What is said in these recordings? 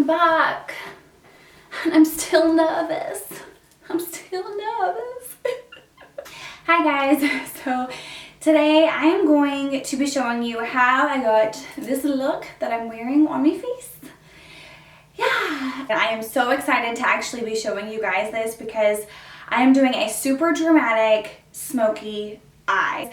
back and I'm still nervous. Hi guys, so today I am going to be showing you how I got this look that I'm wearing on my face. Yeah, and I am so excited to actually be showing you guys this because I am doing a super dramatic smoky eye.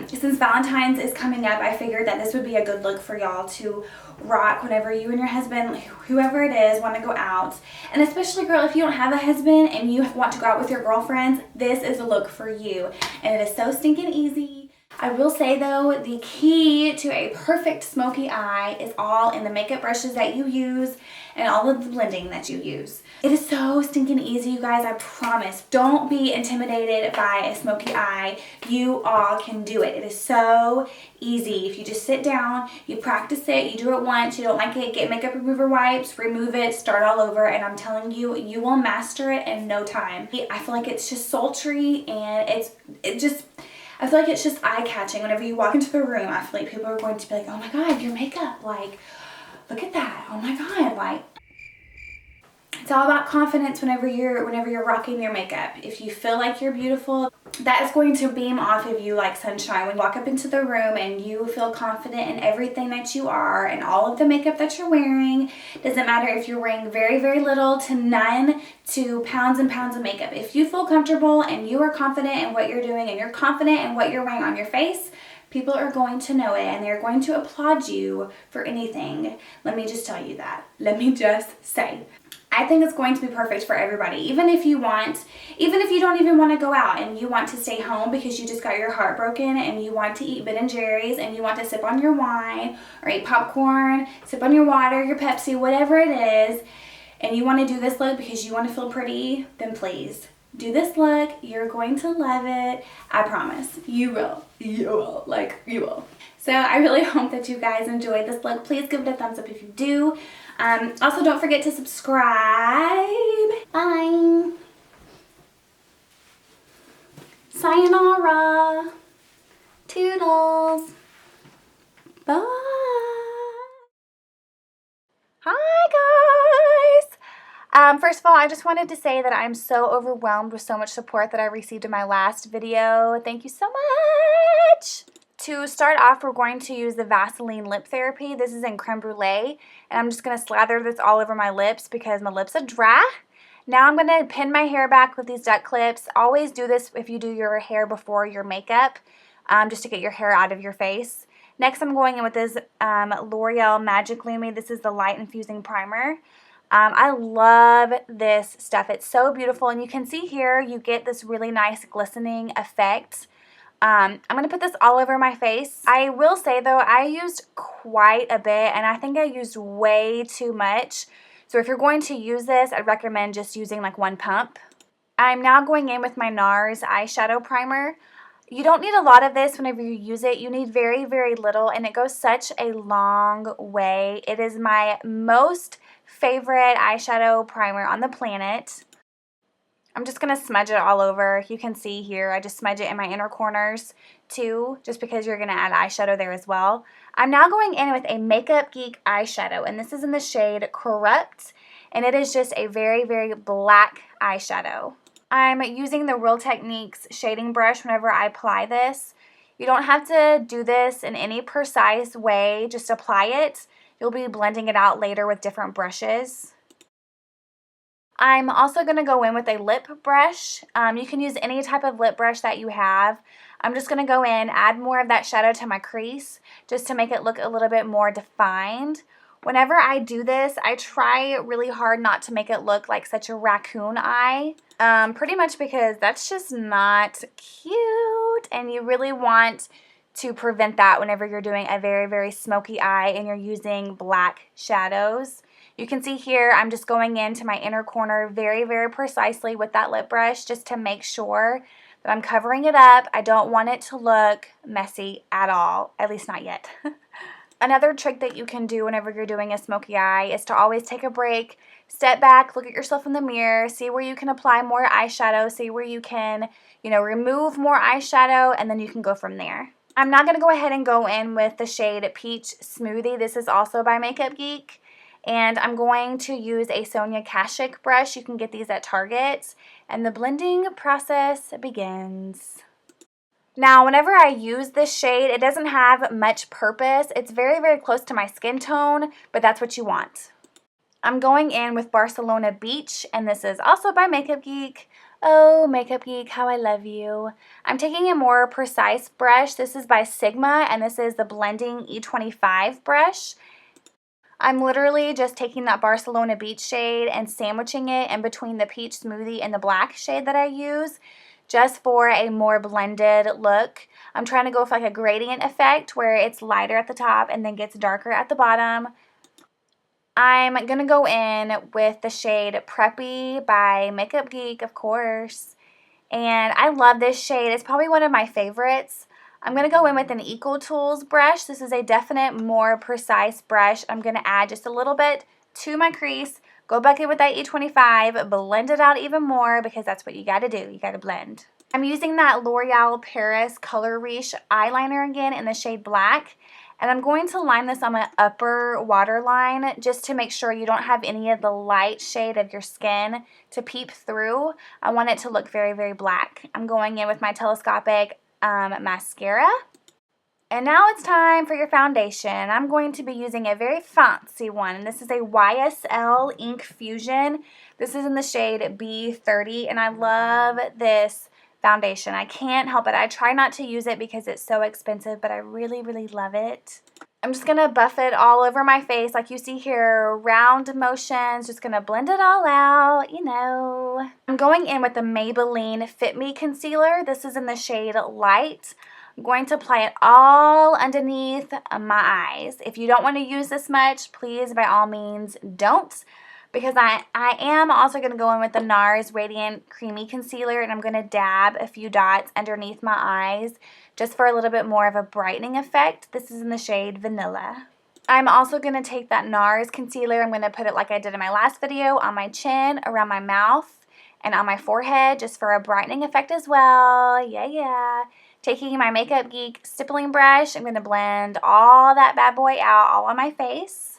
Since Valentine's is coming up, I figured that this would be a good look for y'all to rock whenever you and your husband, whoever it is, want to go out. And especially, girl, if you don't have a husband and you want to go out with your girlfriends, this is a look for you. And it is so stinking easy. I will say though, the key to a perfect smoky eye is all in the makeup brushes that you use and all of the blending that you use. It is so stinking easy, you guys, I promise. Don't be intimidated by a smoky eye. You all can do it. It is so easy. If you just sit down, you practice it, you do it once, you don't like it, get makeup remover wipes, remove it, start all over, and I'm telling you, you will master it in no time. I feel like it's just sultry and I feel like it's just eye-catching. Whenever you walk into the room, I feel like people are going to be like, oh my god, your makeup, like, look at that, oh my god, like, it's all about confidence whenever you're rocking your makeup. If you feel like you're beautiful, that is going to beam off of you like sunshine. When you walk up into the room and you feel confident in everything that you are and all of the makeup that you're wearing, doesn't matter if you're wearing very, very little to none to pounds and pounds of makeup. If you feel comfortable and you are confident in what you're doing and you're confident in what you're wearing on your face, people are going to know it and they're going to applaud you for anything. Let me just tell you that. Let me just say. I think it's going to be perfect for everybody. Even if you don't even want to go out and you want to stay home because you just got your heart broken and you want to eat Ben and Jerry's and you want to sip on your wine or eat popcorn, sip on your water, your Pepsi, whatever it is, and you want to do this look because you want to feel pretty, then please do this look. You're going to love it. I promise. You will. You will. Like, you will. So I really hope that you guys enjoyed this look. Please give it a thumbs up if you do. Also, don't forget to subscribe. Bye. Sayonara. Toodles. Bye. Hi, guys. First of all, I just wanted to say that I'm so overwhelmed with so much support that I received in my last video. Thank you so much. To start off, we're going to use the Vaseline Lip Therapy. This is in Creme Brulee, and I'm just going to slather this all over my lips because my lips are dry. Now I'm going to pin my hair back with these duck clips. Always do this if you do your hair before your makeup, just to get your hair out of your face. Next, I'm going in with this L'Oreal Magic Lumi. This is the Light Infusing Primer. I love this stuff. It's so beautiful, and you can see here you get this really nice glistening effect. I'm going to put this all over my face. I will say though, I used quite a bit and I think I used way too much. So if you're going to use this, I'd recommend just using like one pump. I'm now going in with my NARS eyeshadow primer. You don't need a lot of this whenever you use it. You need very, very little, and it goes such a long way. It is my most favorite eyeshadow primer on the planet. I'm just going to smudge it all over. You can see here, I just smudge it in my inner corners too, just because you're going to add eyeshadow there as well. I'm now going in with a MakeupGeek eyeshadow, and this is in the shade Corrupt, and it is just a very, very black eyeshadow. I'm using the RealTechnique's shading brush whenever I apply this. You don't have to do this in any precise way, just apply it. You'll be blending it out later with different brushes. I'm also going to go in with a lip brush. You can use any type of lip brush that you have. I'm just going to go in, add more of that shadow to my crease just to make it look a little bit more defined. Whenever I do this, I try really hard not to make it look like such a raccoon eye. Pretty much because that's just not cute, and you really want to prevent that whenever you're doing a very, very smoky eye and you're using black shadows. You can see here I'm just going into my inner corner very, very precisely with that lip brush just to make sure that I'm covering it up. I don't want it to look messy at all, at least not yet. Another trick that you can do whenever you're doing a smoky eye is to always take a break, step back, look at yourself in the mirror, see where you can apply more eyeshadow, see where you can, remove more eyeshadow, and then you can go from there. I'm now going to go ahead and go in with the shade Peach Smoothie. This is also by MakeupGeek. And I'm going to use a Sonia Kashuk brush. You can get these at Target. And the blending process begins. Now, whenever I use this shade, it doesn't have much purpose. It's very, very close to my skin tone, but that's what you want. I'm going in with Barcelona Beach, and this is also by MakeupGeek. Oh, MakeupGeek, how I love you. I'm taking a more precise brush. This is by Sigma, and this is the Blending E25 brush. I'm literally just taking that Barcelona Beach shade and sandwiching it in between the Peach Smoothie and the black shade that I use, just for a more blended look. I'm trying to go for like a gradient effect where it's lighter at the top and then gets darker at the bottom. I'm going to go in with the shade Preppy by MakeupGeek, of course. And I love this shade. It's probably one of my favorites. I'm going to go in with an Eco Tools brush. This is a definite more precise brush. I'm going to add just a little bit to my crease. Go back in with that E25, blend it out even more because that's what you got to do. You got to blend. I'm using that L'Oreal Paris Color Riche eyeliner again in the shade Black. And I'm going to line this on my upper waterline just to make sure you don't have any of the light shade of your skin to peep through. I want it to look very, very black. I'm going in with my Telescopic mascara. And now it's time for your foundation. I'm going to be using a very fancy one. And this is a YSL Ink Fusion. This is in the shade B30. And I love this foundation. I can't help it. I try not to use it because it's so expensive, but I really, really love it. I'm just going to buff it all over my face like you see here, round motions, just going to blend it all out, you know. I'm going in with the Maybelline Fit Me Concealer. This is in the shade Light. I'm going to apply it all underneath my eyes. If you don't want to use this much, please, by all means, don't. Because I am also going to go in with the NARS Radiant Creamy Concealer, and I'm going to dab a few dots underneath my eyes just for a little bit more of a brightening effect. This is in the shade Vanilla. I'm also going to take that NARS concealer. I'm going to put it like I did in my last video on my chin, around my mouth, and on my forehead just for a brightening effect as well. Yeah. Taking my MakeupGeek stippling brush, I'm going to blend all that bad boy out all on my face.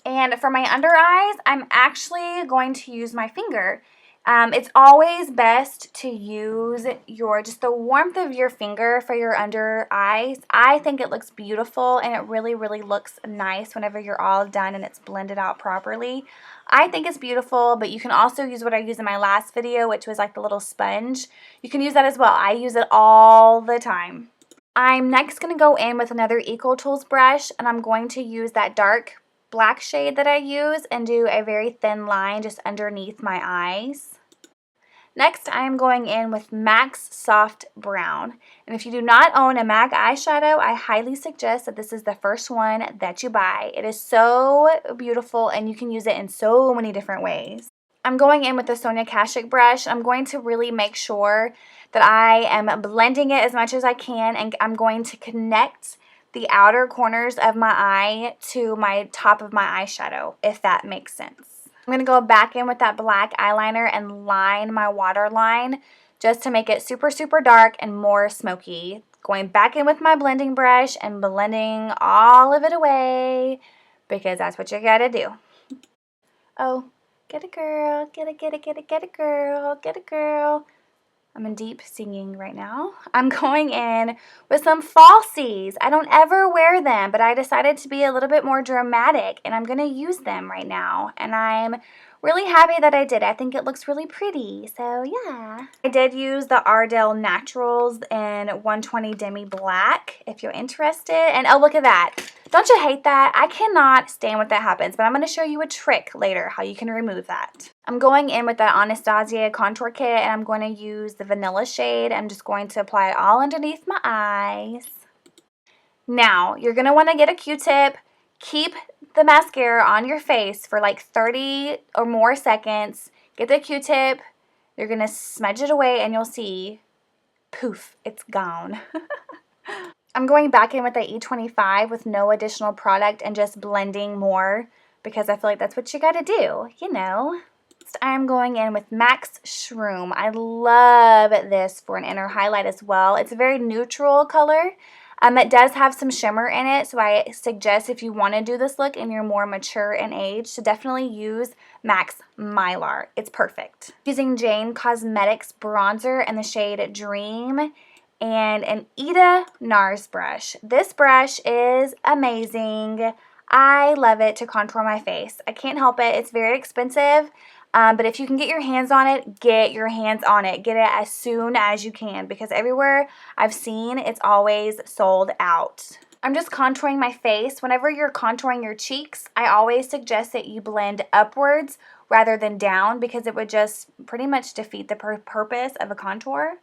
And for my under eyes, I'm actually going to use my finger. It's always best to use just the warmth of your finger for your under eyes. I think it looks beautiful and it really, really looks nice whenever you're all done and it's blended out properly. I think it's beautiful, but you can also use what I used in my last video, which was like the little sponge. You can use that as well. I use it all the time. I'm next going to go in with another Eco Tools brush, and I'm going to use that dark black shade that I use and do a very thin line just underneath my eyes. Next, I am going in with MAC's Soft Brown. And if you do not own a MAC eyeshadow, I highly suggest that this is the first one that you buy. It is so beautiful and you can use it in so many different ways. I'm going in with the Sonia Kashuk brush. I'm going to really make sure that I am blending it as much as I can, and I'm going to connect the outer corners of my eye to my top of my eyeshadow, if that makes sense. I'm going to go back in with that black eyeliner and line my waterline just to make it super, super dark and more smoky. Going back in with my blending brush and blending all of it away because that's what you gotta do. Oh, get a girl, get a girl, get a girl. I'm in deep singing right now. I'm going in with some falsies. I don't ever wear them, but I decided to be a little bit more dramatic, and I'm going to use them right now. And I'm really happy that I did. I think it looks really pretty, so yeah. I did use the Ardell Naturals in 120 Demi Black, if you're interested. And oh, look at that. Don't you hate that? I cannot stand when that happens, but I'm going to show you a trick later how you can remove that. I'm going in with that Anastasia contour kit, and I'm going to use the vanilla shade. I'm just going to apply it all underneath my eyes. Now, you're going to want to get a Q-tip. Keep the mascara on your face for like 30 or more seconds. Get the Q-tip. You're going to smudge it away, and you'll see, poof, it's gone. I'm going back in with the E25 with no additional product and just blending more because I feel like that's what you got to do, you know. Next, I'm going in with MAC's Shroom. I love this for an inner highlight as well. It's a very neutral color. It does have some shimmer in it, so I suggest if you want to do this look and you're more mature in age, to definitely use MAC's Myler. It's perfect. Using Jane Cosmetics bronzer in the shade Dream and an Ita NARS brush. This brush is amazing. I love it to contour my face. I can't help it. It's very expensive. But if you can get your hands on it, get your hands on it. Get it as soon as you can, because everywhere I've seen, it's always sold out. I'm just contouring my face. Whenever you're contouring your cheeks, I always suggest that you blend upwards rather than down, because it would just pretty much defeat the purpose of a contour.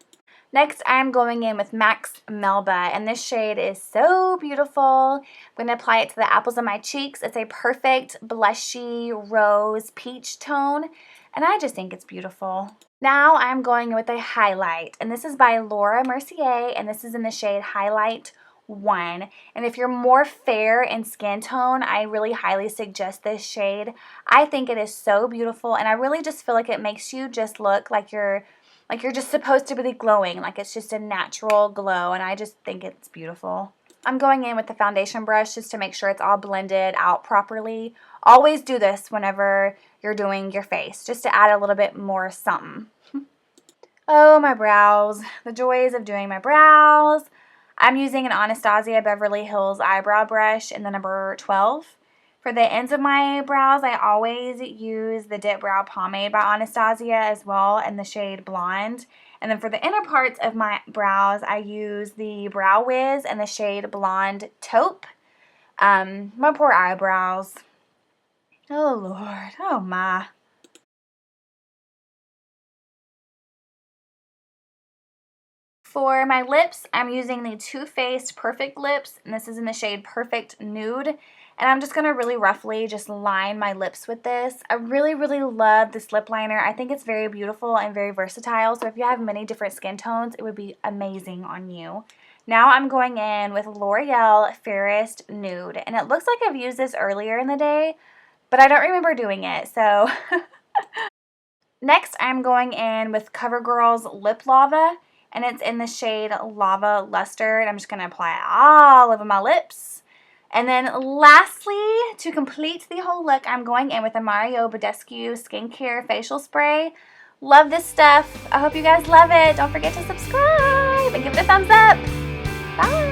Next, I'm going in with MAC's Melba, and this shade is so beautiful. I'm going to apply it to the apples of my cheeks. It's a perfect blushy rose peach tone, and I just think it's beautiful. Now I'm going in with a highlight, and this is by Mercier, and this is in the shade Highlight 1. And if you're more fair in skin tone, I really highly suggest this shade. I think it is so beautiful, and I really just feel like it makes you just look like you're just supposed to be glowing, like it's just a natural glow, and I just think it's beautiful. I'm going in with the foundation brush just to make sure it's all blended out properly. Always do this whenever you're doing your face, just to add a little bit more something. Oh, my brows. The joys of doing my brows. I'm using an Anastasia Beverly Hills eyebrow brush in the number 12. For the ends of my brows, I always use the Dip Brow Pomade by Anastasia as well in the shade Blonde. And then for the inner parts of my brows, I use the Brow Wiz in the shade Blonde Taupe. My poor eyebrows. Oh, Lord. Oh, my. For my lips, I'm using the Too Faced Perfect Lips, and this is in the shade Perfect Nude. And I'm just going to really roughly just line my lips with this. I really, really love this lip liner. I think it's very beautiful and very versatile, so if you have many different skin tones, it would be amazing on you. Now I'm going in with L'Oreal Fairest Nude, and it looks like I've used this earlier in the day, but I don't remember doing it, so... Next, I'm going in with CoverGirl's Lip Lava, and it's in the shade Lava Luster, and I'm just going to apply it all over my lips. And then lastly, to complete the whole look, I'm going in with a Mario Badescu Skincare Facial Spray. Love this stuff. I hope you guys love it. Don't forget to subscribe and give it a thumbs up. Bye.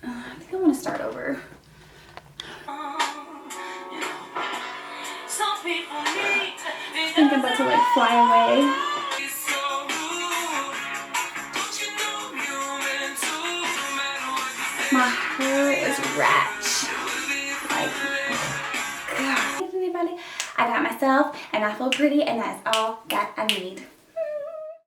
I think I want to start over. I think I'm about to like fly away. My hair is ratchet. Like, God. Anybody? I got myself and I feel pretty, and that's all that I need.